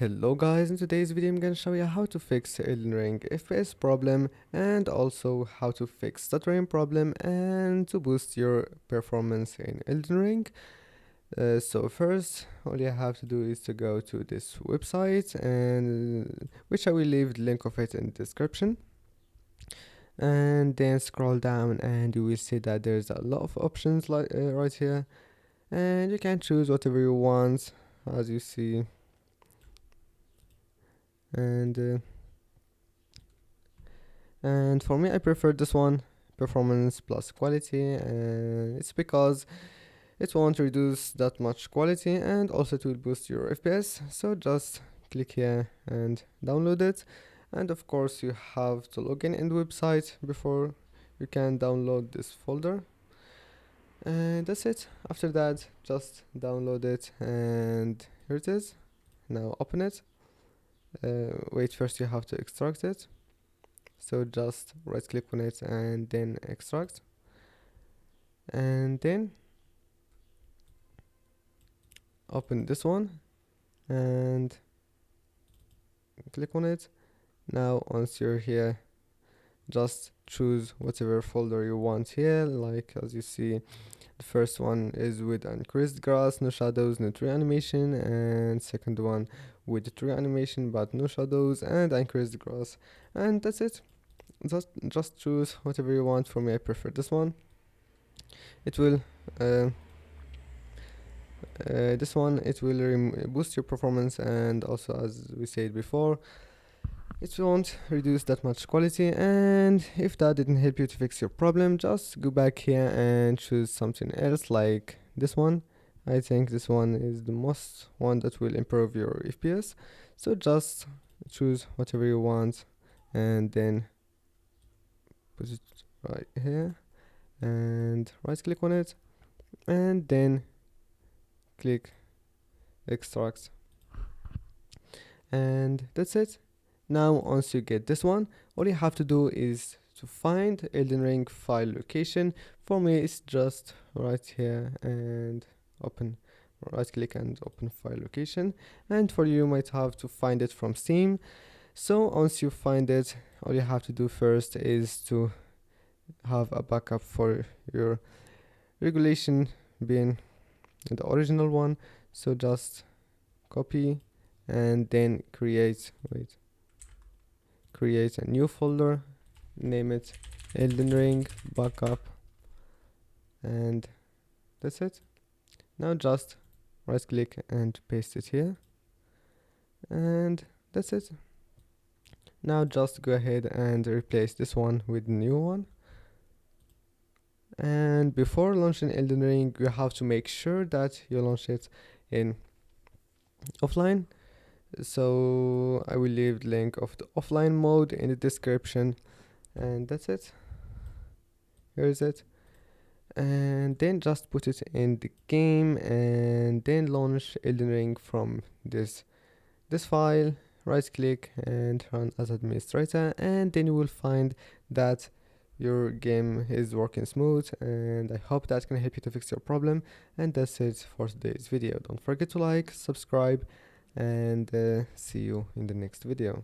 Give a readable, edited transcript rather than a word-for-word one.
Hello guys, in today's video I'm gonna show you how to fix Elden Ring FPS problem and also how to fix stuttering problem and to boost your performance in Elden Ring. So first, all you have to do is to go to this website, and which I will leave the link of it in the description, and then scroll down and you will see that there's a lot of options like right here, and you can choose whatever you want as you see. And for me I prefer this one, performance plus quality, and it's because it won't reduce that much quality and also it will boost your FPS. So just click here and download it, and of course you have to log in the website before you can download this folder, and that's it. After that, just download it, and here it is. Now open it. Wait, first you have to extract it, so just right click on it and then extract, and then open this one and click on it. Now once you're here, just choose whatever folder you want here, like as you see the first one is with increased grass, no shadows, no tree animation, and second one with tree animation but no shadows and increased grass, and that's it. Just choose whatever you want. For me I prefer this one. It will this one, it will boost your performance, and also as we said before, it won't reduce that much quality. And if that didn't help you to fix your problem, just go back here and choose something else like this one. I think this one is the most one that will improve your FPS, so just choose whatever you want and then put it right here and right click on it and then click extract, and that's it. Now once you get this one, all you have to do is to find Elden Ring file location. For me it's just right here, and open, right click and open file location, and for you might have to find it from Steam. So once you find it, all you have to do first is to have a backup for your regulation bin, the original one. So just copy and then create a new folder, name it Elden Ring backup, and that's it. Now just right click and paste it here, and that's it. Now just go ahead and replace this one with the new one. And before launching Elden Ring, you have to make sure that you launch it in offline. So I will leave the link of the offline mode in the description, and that's it. Here is it. And then just put it in the game and then launch Elden Ring from this file. Right click and run as administrator, and then you will find that your game is working smooth, and I hope that can help you to fix your problem. And that's it for today's video. Don't forget to like, subscribe, and see you in the next video.